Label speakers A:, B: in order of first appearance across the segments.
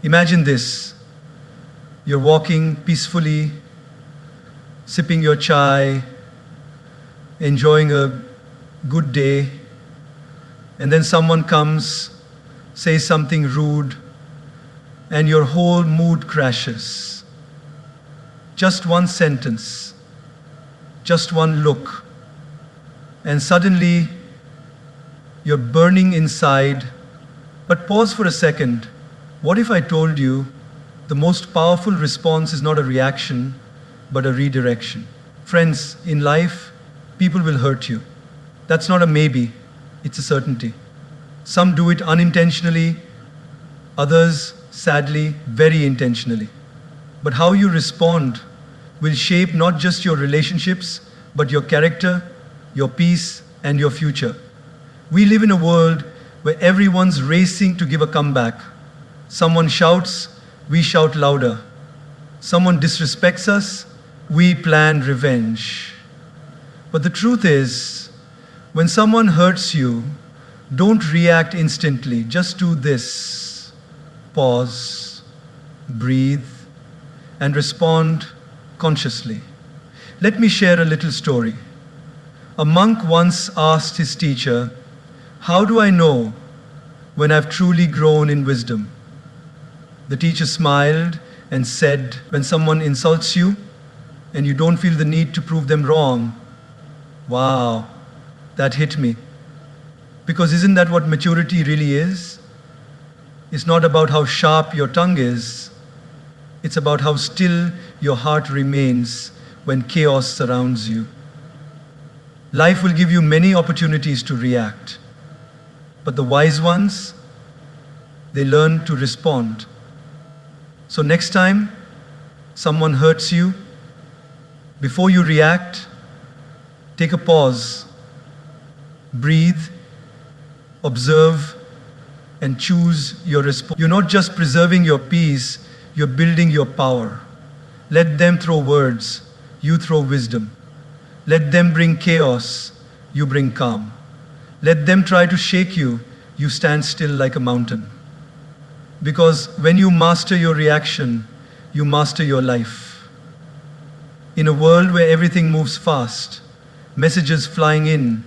A: Imagine this. You're walking peacefully, sipping your chai, enjoying a good day, and then someone comes, says something rude, and your whole mood crashes. Just one sentence, just one look, and suddenly you're burning inside. But pause for a second. What if I told you the most powerful response is not a reaction, but a redirection? Friends, in life, people will hurt you. That's not a maybe, it's a certainty. Some do it unintentionally, others, sadly, very intentionally. But how you respond will shape not just your relationships, but your character, your peace, and your future. We live in a world where everyone's racing to give a comeback. Someone shouts, we shout louder. Someone disrespects us, we plan revenge. But the truth is, when someone hurts you, don't react instantly. Just do this. Pause, breathe, and respond consciously. Let me share a little story. A monk once asked his teacher, "How do I know when I've truly grown in wisdom?" The teacher smiled and said, "When someone insults you and you don't feel the need to prove them wrong." Wow, that hit me. Because isn't that what maturity really is? It's not about how sharp your tongue is. It's about how still your heart remains when chaos surrounds you. Life will give you many opportunities to react. But the wise ones, they learn to respond. So next time someone hurts you, before you react, take a pause, breathe, observe, and choose your response. You're not just preserving your peace, you're building your power. Let them throw words, you throw wisdom. Let them bring chaos, you bring calm. Let them try to shake you, you stand still like a mountain. Because when you master your reaction, you master your life. In a world where everything moves fast, messages flying in,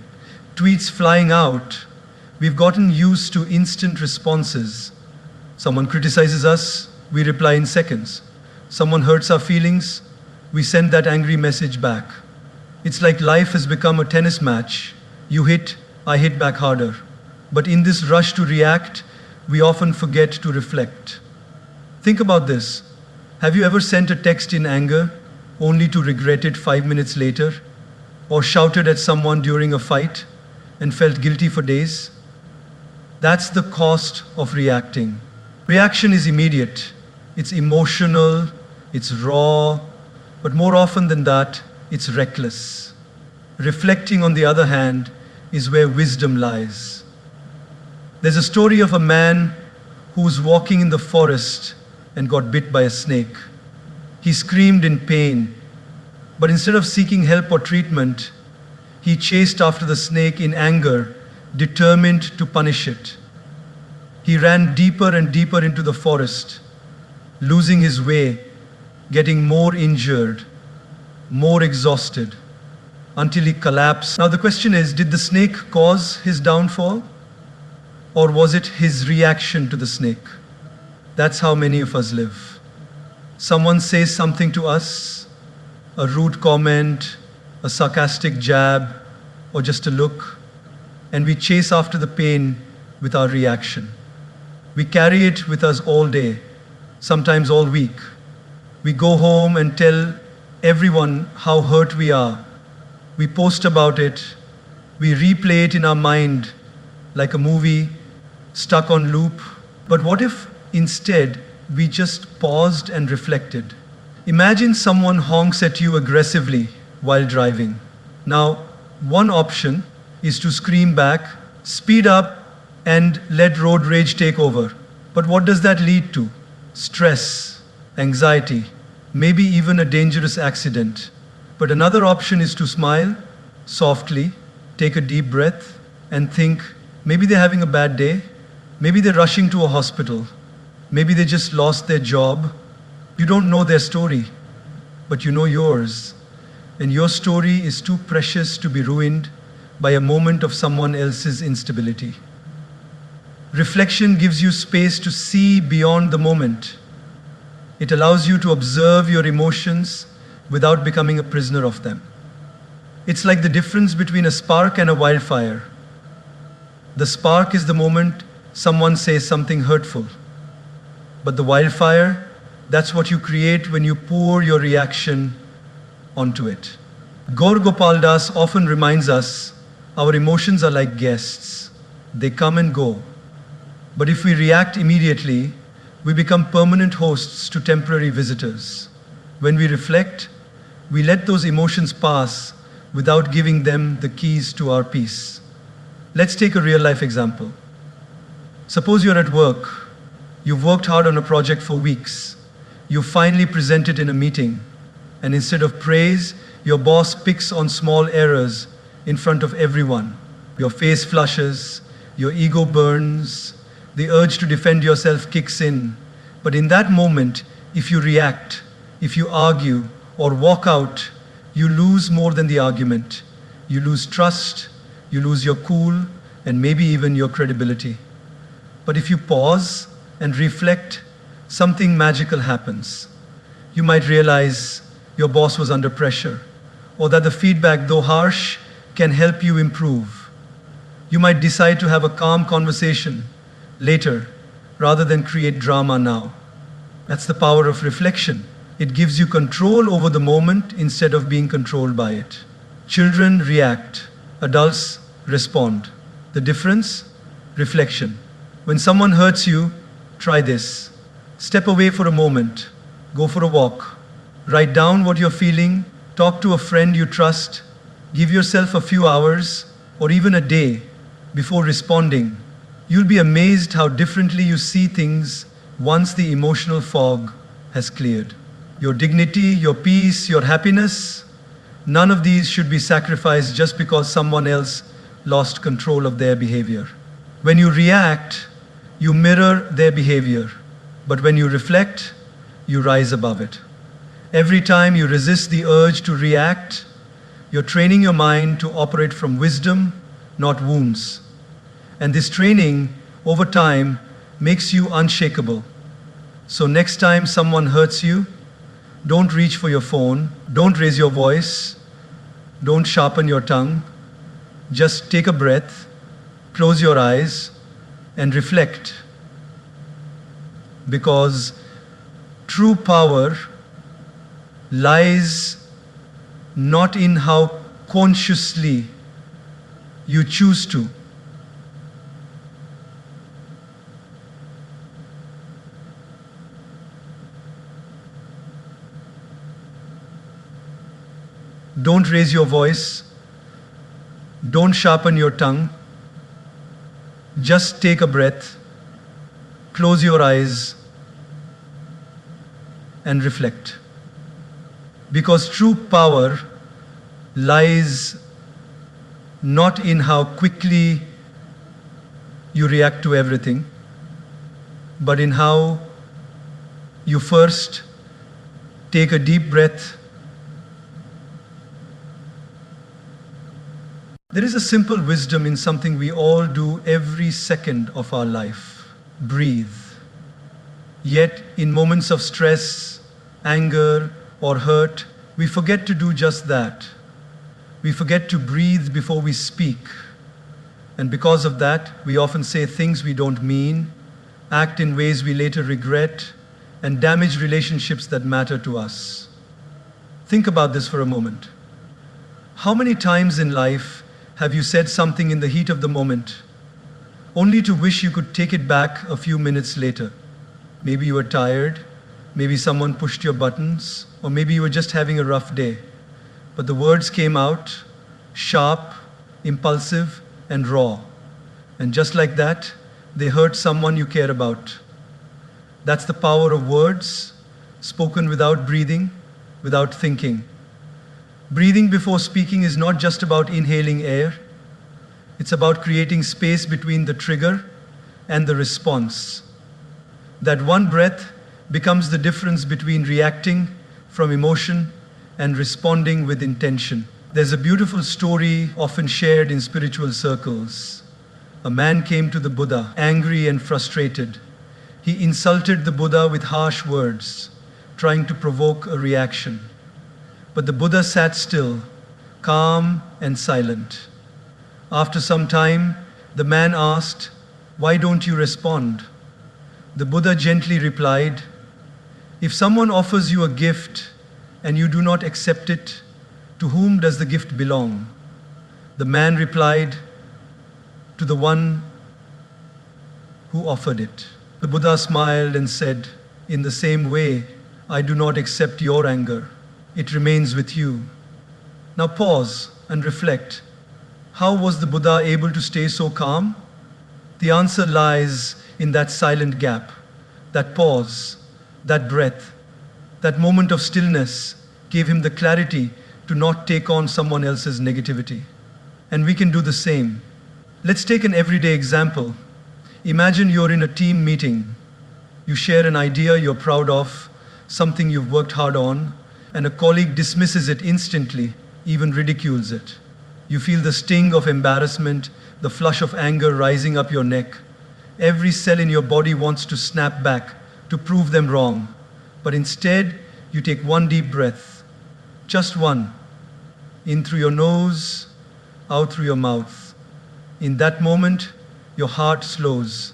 A: tweets flying out, we've gotten used to instant responses. Someone criticizes us, we reply in seconds. Someone hurts our feelings, we send that angry message back. It's like life has become a tennis match. You hit, I hit back harder. But in this rush to react, we often forget to reflect. Think about this. Have you ever sent a text in anger only to regret it 5 minutes later? Or shouted at someone during a fight and felt guilty for days? That's the cost of reacting. Reaction is immediate, it's emotional, it's raw, but more often than that, it's reckless. Reflecting, on the other hand, is where wisdom lies. There's a story of a man who was walking in the forest and got bit by a snake. He screamed in pain, but instead of seeking help or treatment, he chased after the snake in anger, determined to punish it. He ran deeper and deeper into the forest, losing his way, getting more injured, more exhausted, until he collapsed. Now the question is, did the snake cause his downfall? Or was it his reaction to the snake? That's how many of us live. Someone says something to us, a rude comment, a sarcastic jab, or just a look, and we chase after the pain with our reaction. We carry it with us all day, sometimes all week. We go home and tell everyone how hurt we are. We post about it. We replay it in our mind like a movie stuck on loop. But what if instead we just paused and reflected? Imagine someone honks at you aggressively while driving. Now, one option is to scream back, speed up, and let road rage take over. But what does that lead to? Stress, anxiety, maybe even a dangerous accident. But another option is to smile softly, take a deep breath, and think, maybe they're having a bad day, maybe they're rushing to a hospital, Maybe they just lost their job. You don't know their story, but you know yours. And your story is too precious to be ruined by a moment of someone else's instability. Reflection gives you space to see beyond the moment. It allows you to observe your emotions without becoming a prisoner of them. It's like the difference between a spark and a wildfire. The spark is the moment someone says something hurtful. But the wildfire, that's what you create when you pour your reaction onto it. Gaur Gopal Das often reminds us our emotions are like guests. They come and go. But if we react immediately, we become permanent hosts to temporary visitors. When we reflect, we let those emotions pass without giving them the keys to our peace. Let's take a real-life example. Suppose you're at work. You've worked hard on a project for weeks. You finally present it in a meeting, and instead of praise, your boss picks on small errors in front of everyone. Your face flushes, your ego burns, the urge to defend yourself kicks in. But in that moment, if you react, if you argue or walk out, you lose more than the argument. You lose trust, you lose your cool, and maybe even your credibility. But if you pause and reflect, something magical happens. You might realize your boss was under pressure, or that the feedback, though harsh, can help you improve. You might decide to have a calm conversation later, rather than create drama now. That's the power of reflection. It gives you control over the moment instead of being controlled by it. Children react, adults respond. The difference? Reflection. When someone hurts you, try this. Step away for a moment. Go for a walk. Write down what you're feeling. Talk to a friend you trust. Give yourself a few hours or even a day before responding. You'll be amazed how differently you see things once the emotional fog has cleared. Your dignity, your peace, your happiness, none of these should be sacrificed just because someone else lost control of their behavior. When you react, you mirror their behavior. But when you reflect, you rise above it. Every time you resist the urge to react, you're training your mind to operate from wisdom, not wounds. And this training, over time, makes you unshakable. So next time someone hurts you, don't reach for your phone, don't raise your voice, don't sharpen your tongue. Just take a breath, close your eyes, and reflect. Because true power lies not in how consciously you choose to. Don't raise your voice. Don't sharpen your tongue. Just take a breath, close your eyes, and reflect. Because true power lies not in how quickly you react to everything, but in how you first take a deep breath. There is a simple wisdom in something we all do every second of our life: breathe. Yet, in moments of stress, anger, or hurt, we forget to do just that. We forget to breathe before we speak. And because of that, we often say things we don't mean, act in ways we later regret, and damage relationships that matter to us. Think about this for a moment. How many times in life have you said something in the heat of the moment, only to wish you could take it back a few minutes later? Maybe you were tired, maybe someone pushed your buttons, or maybe you were just having a rough day. But the words came out sharp, impulsive, and raw. And just like that, they hurt someone you care about. That's the power of words, spoken without breathing, without thinking. Breathing before speaking is not just about inhaling air. It's about creating space between the trigger and the response. That one breath becomes the difference between reacting from emotion and responding with intention. There's a beautiful story often shared in spiritual circles. A man came to the Buddha, angry and frustrated. He insulted the Buddha with harsh words, trying to provoke a reaction. But the Buddha sat still, calm and silent. After some time, the man asked, "Why don't you respond?" The Buddha gently replied, "If someone offers you a gift and you do not accept it, to whom does the gift belong?" The man replied, "To the one who offered it." The Buddha smiled and said, "In the same way, I do not accept your anger. It remains with you." Now pause and reflect. How was the Buddha able to stay so calm? The answer lies in that silent gap, that pause, that breath, that moment of stillness gave him the clarity to not take on someone else's negativity. And we can do the same. Let's take an everyday example. Imagine you're in a team meeting. You share an idea you're proud of, something you've worked hard on, and a colleague dismisses it instantly, even ridicules it. You feel the sting of embarrassment, the flush of anger rising up your neck. Every cell in your body wants to snap back to prove them wrong. But instead, you take one deep breath. Just one. In through your nose, out through your mouth. In that moment, your heart slows.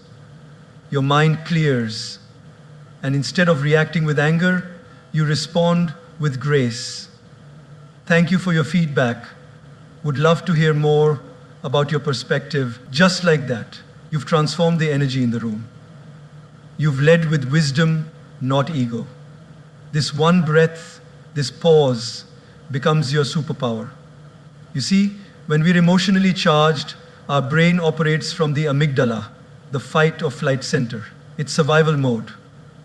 A: Your mind clears. And instead of reacting with anger, you respond with grace. Thank you for your feedback. Would love to hear more about your perspective. Just like that, you've transformed the energy in the room. You've led with wisdom, not ego. This one breath, this pause, becomes your superpower. You see, when we're emotionally charged, our brain operates from the amygdala, the fight or flight center. It's survival mode.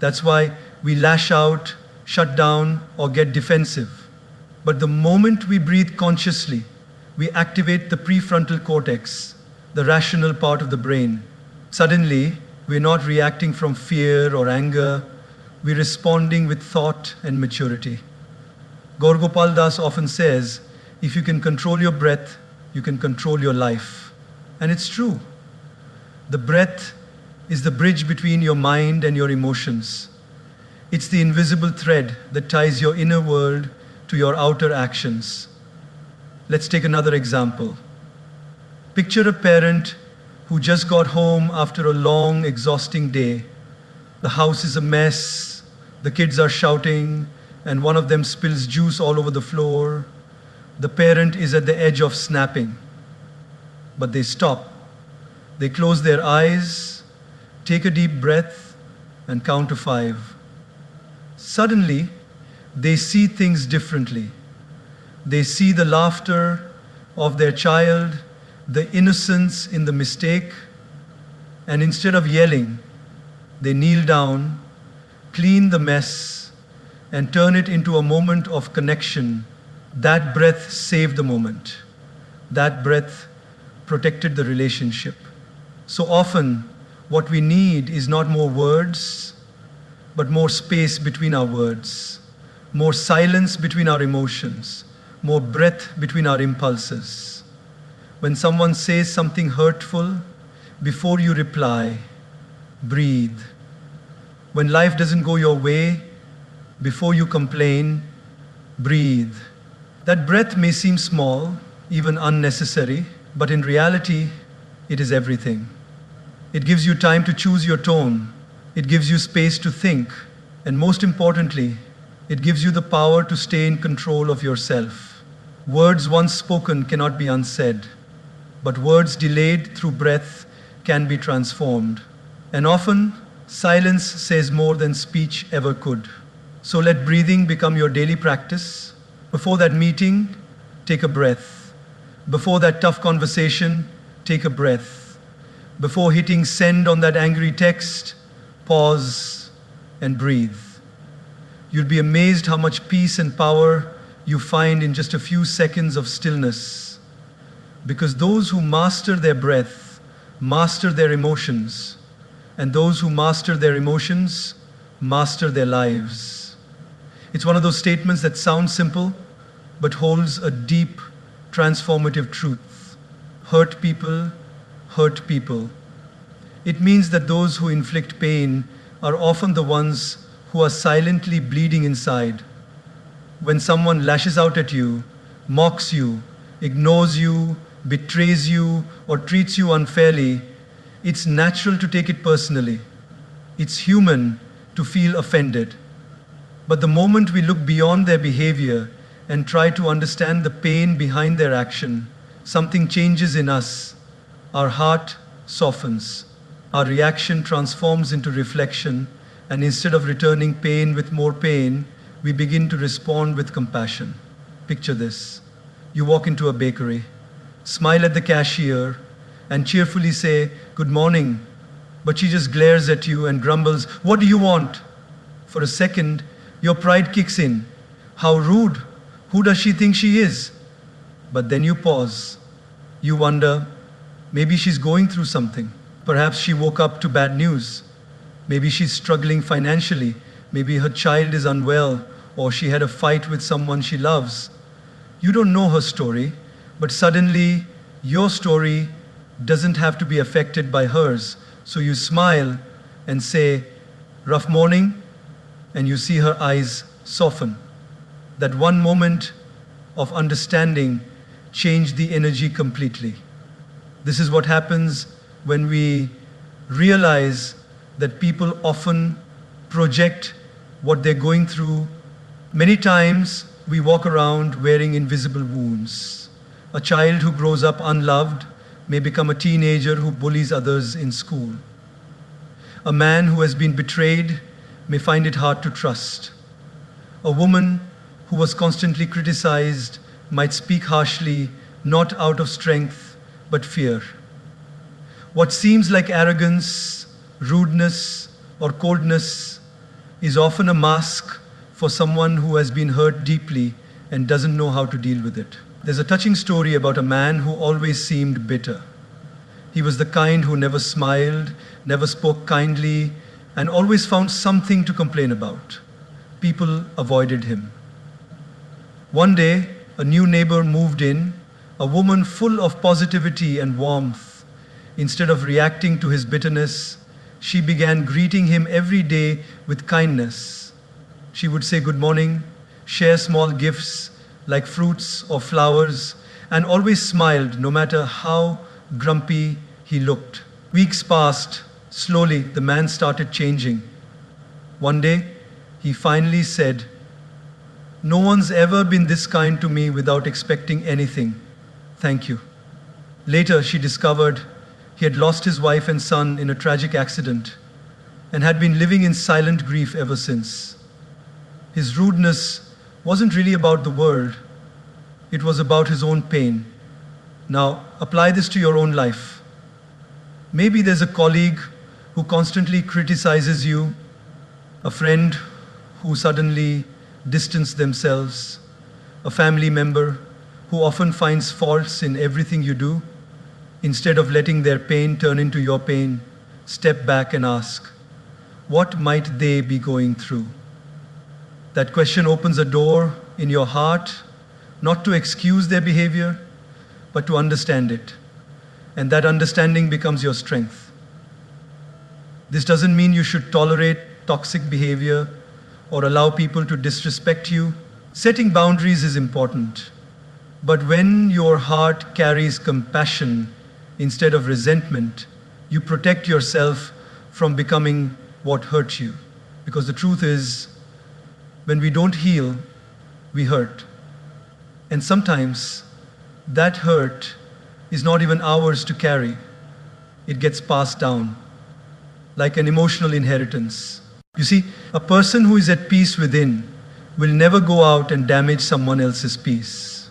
A: That's why we lash out, shut down, or get defensive. But the moment we breathe consciously, we activate the prefrontal cortex, the rational part of the brain. Suddenly, we're not reacting from fear or anger, we're responding with thought and maturity. Gaur Gopal often says, if you can control your breath, you can control your life. And it's true. The breath is the bridge between your mind and your emotions. It's the invisible thread that ties your inner world to your outer actions. Let's take another example. Picture a parent who just got home after a long, exhausting day. The house is a mess, the kids are shouting, and one of them spills juice all over the floor. The parent is at the edge of snapping. But they stop. They close their eyes, take a deep breath, and count to 5. Suddenly, they see things differently. They see the laughter of their child, the innocence in the mistake, and instead of yelling, they kneel down, clean the mess, and turn it into a moment of connection. That breath saved the moment. That breath protected the relationship. So often, what we need is not more words, but more space between our words, more silence between our emotions, more breath between our impulses. When someone says something hurtful, before you reply, breathe. When life doesn't go your way, before you complain, breathe. That breath may seem small, even unnecessary, but in reality, it is everything. It gives you time to choose your tone. It gives you space to think. And most importantly, it gives you the power to stay in control of yourself. Words once spoken cannot be unsaid, but words delayed through breath can be transformed. And often, silence says more than speech ever could. So let breathing become your daily practice. Before that meeting, take a breath. Before that tough conversation, take a breath. Before hitting send on that angry text, pause and breathe. You'll be amazed how much peace and power you find in just a few seconds of stillness. Because those who master their breath, master their emotions. and those who master their emotions master their lives. It's one of those statements that sounds simple but holds a deep, transformative truth. Hurt people hurt people. It means that those who inflict pain are often the ones who are silently bleeding inside. When someone lashes out at you, mocks you, ignores you, betrays you, or treats you unfairly, it's natural to take it personally. It's human to feel offended. But the moment we look beyond their behavior and try to understand the pain behind their action, something changes in us. Our heart softens. Our reaction transforms into reflection, and instead of returning pain with more pain, we begin to respond with compassion. Picture this. You walk into a bakery, smile at the cashier, and cheerfully say, "Good morning," but she just glares at you and grumbles, "What do you want?" For a second, your pride kicks in. How rude! Who does she think she is? But then you pause. You wonder, maybe she's going through something. Perhaps she woke up to bad news. Maybe she's struggling financially. Maybe her child is unwell, or she had a fight with someone she loves. You don't know her story, but suddenly your story doesn't have to be affected by hers. So you smile and say, "Rough morning," and you see her eyes soften. That one moment of understanding changed the energy completely. This is what happens when we realize that people often project what they're going through. Many times we walk around wearing invisible wounds. A child who grows up unloved may become a teenager who bullies others in school. A man who has been betrayed may find it hard to trust. A woman who was constantly criticized might speak harshly, not out of strength, but fear. What seems like arrogance, rudeness, or coldness is often a mask for someone who has been hurt deeply and doesn't know how to deal with it. There's a touching story about a man who always seemed bitter. He was the kind who never smiled, never spoke kindly, and always found something to complain about. People avoided him. One day, a new neighbor moved in, a woman full of positivity and warmth. Instead of reacting to his bitterness, she began greeting him every day with kindness. She would say good morning, share small gifts like fruits or flowers, and always smiled no matter how grumpy he looked. Weeks passed. Slowly, the man started changing. One day, he finally said, "No one's ever been this kind to me without expecting anything. Thank you." Later, she discovered he had lost his wife and son in a tragic accident and had been living in silent grief ever since. His rudeness wasn't really about the world, it was about his own pain. Now, apply this to your own life. Maybe there's a colleague who constantly criticizes you, a friend who suddenly distance themselves, a family member who often finds faults in everything you do. Instead of letting their pain turn into your pain, step back and ask, what might they be going through? That question opens a door in your heart, not to excuse their behavior, but to understand it. And that understanding becomes your strength. This doesn't mean you should tolerate toxic behavior or allow people to disrespect you. Setting boundaries is important. But when your heart carries compassion instead of resentment, you protect yourself from becoming what hurt you. Because the truth is, when we don't heal, we hurt. And sometimes that hurt is not even ours to carry. It gets passed down, like an emotional inheritance. You see, a person who is at peace within will never go out and damage someone else's peace.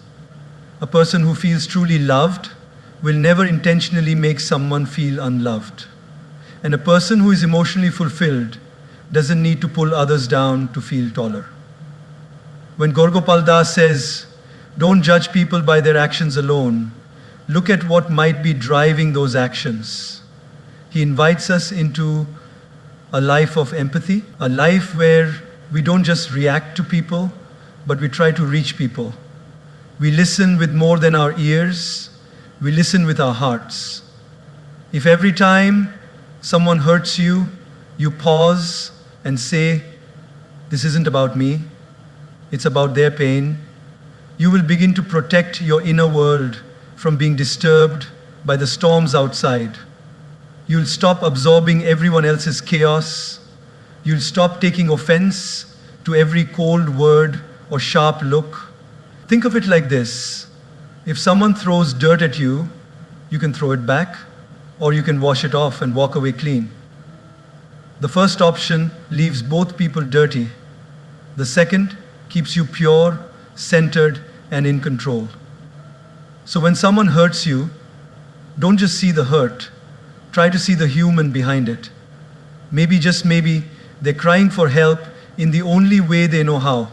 A: A person who feels truly loved will never intentionally make someone feel unloved. And a person who is emotionally fulfilled doesn't need to pull others down to feel taller. When Gaur Gopal says, "Don't judge people by their actions alone, look at what might be driving those actions." He invites us into a life of empathy, a life where we don't just react to people, but we try to reach people. We listen with more than our ears, we listen with our hearts. If every time someone hurts you, you pause and say, "This isn't about me, it's about their pain," you will begin to protect your inner world from being disturbed by the storms outside. You'll stop absorbing everyone else's chaos. You'll stop taking offense to every cold word or sharp look. Think of it like this. If someone throws dirt at you, you can throw it back, or you can wash it off and walk away clean. The first option leaves both people dirty. The second keeps you pure, centered, and in control. So when someone hurts you, don't just see the hurt. Try to see the human behind it. Maybe, just maybe, they're crying for help in the only way they know how.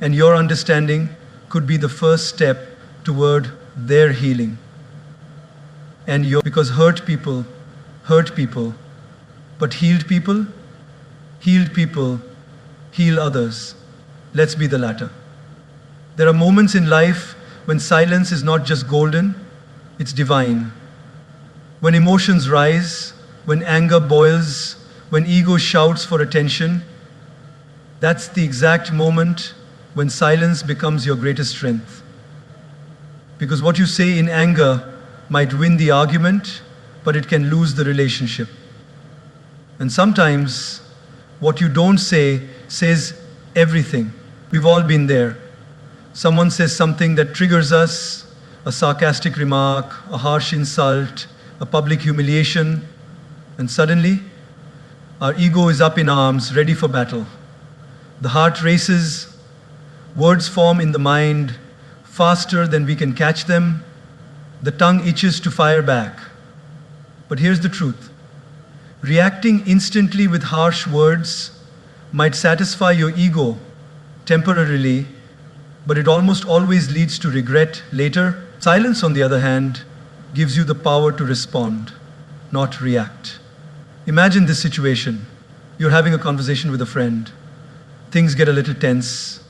A: And your understanding could be the first step toward their healing. Because hurt people, but healed people heal others. Let's be the latter. There are moments in life when silence is not just golden, it's divine. When emotions rise, when anger boils, when ego shouts for attention, that's the exact moment when silence becomes your greatest strength. Because what you say in anger might win the argument, but it can lose the relationship. And sometimes what you don't say says everything. We've all been there. Someone says something that triggers us, a sarcastic remark, a harsh insult, a public humiliation, and suddenly our ego is up in arms, ready for battle. The heart races, words form in the mind faster than we can catch them. The tongue itches to fire back. But here's the truth. Reacting instantly with harsh words might satisfy your ego temporarily, but it almost always leads to regret later. Silence, on the other hand, gives you the power to respond, not react. Imagine this situation. You're having a conversation with a friend. Things get a little tense.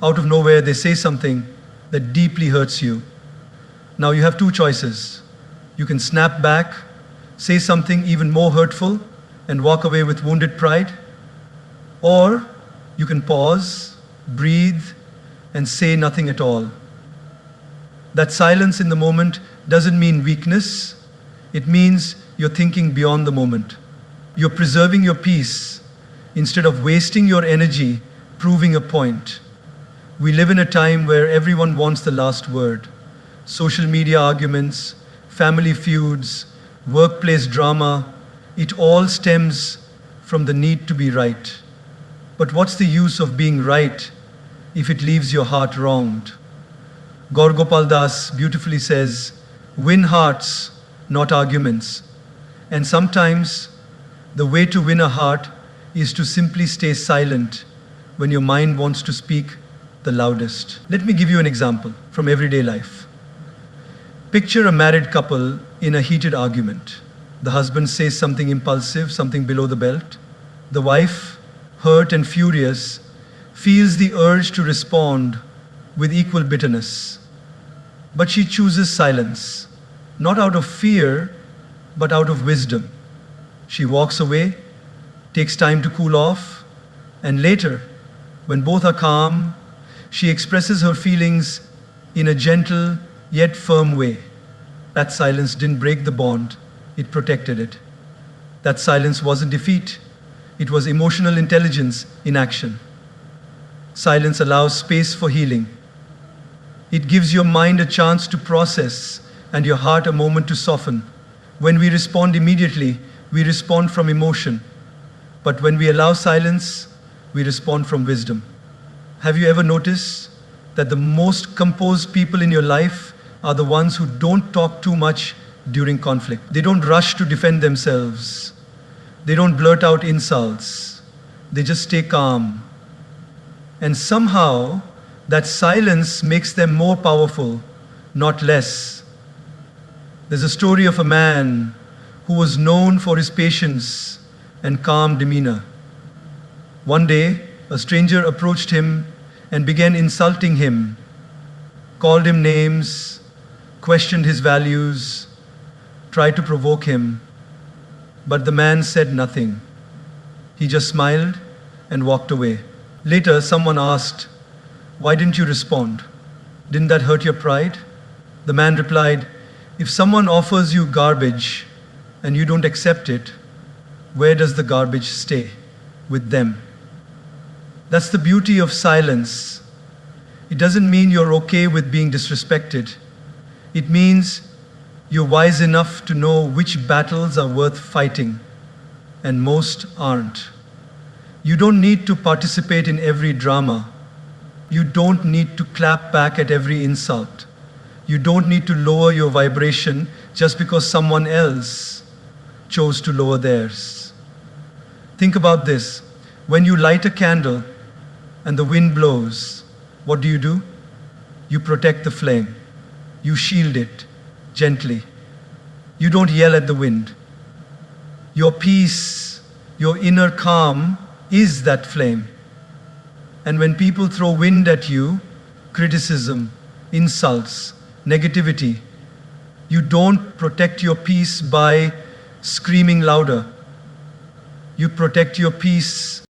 A: Out of nowhere, they say something that deeply hurts you. Now you have two choices. You can snap back, say something even more hurtful, and walk away with wounded pride. Or you can pause, breathe, and say nothing at all. That silence in the moment doesn't mean weakness. It means you're thinking beyond the moment. You're preserving your peace instead of wasting your energy proving a point. We live in a time where everyone wants the last word. Social media arguments, family feuds, workplace drama, it all stems from the need to be right. But what's the use of being right if it leaves your heart wronged? Gaur Gopal beautifully says, "Win hearts, not arguments." And sometimes the way to win a heart is to simply stay silent when your mind wants to speak the loudest. Let me give you an example from everyday life. Picture a married couple in a heated argument. The husband says something impulsive, something below the belt. The wife, hurt and furious, feels the urge to respond with equal bitterness. But she chooses silence, not out of fear, but out of wisdom. She walks away, takes time to cool off, and later, when both are calm, she expresses her feelings in a gentle yet firm way. That silence didn't break the bond, it protected it. That silence wasn't defeat, it was emotional intelligence in action. Silence allows space for healing. It gives your mind a chance to process and your heart a moment to soften. When we respond immediately, we respond from emotion. But when we allow silence, we respond from wisdom. Have you ever noticed that the most composed people in your life are the ones who don't talk too much during conflict? They don't rush to defend themselves. They don't blurt out insults. They just stay calm. And somehow, that silence makes them more powerful, not less. There's a story of a man who was known for his patience and calm demeanor. One day, a stranger approached him and began insulting him, called him names, questioned his values, tried to provoke him. But the man said nothing. He just smiled and walked away. Later, someone asked, "Why didn't you respond? Didn't that hurt your pride?" The man replied, "If someone offers you garbage and you don't accept it, where does the garbage stay? With them." That's the beauty of silence. It doesn't mean you're okay with being disrespected. It means you're wise enough to know which battles are worth fighting, and most aren't. You don't need to participate in every drama. You don't need to clap back at every insult. You don't need to lower your vibration just because someone else chose to lower theirs. Think about this. When you light a candle and the wind blows, what do? You protect the flame. You shield it gently. You don't yell at the wind. Your peace, your inner calm is that flame. And when people throw wind at you, criticism, insults, negativity, you don't protect your peace by screaming louder. You protect your peace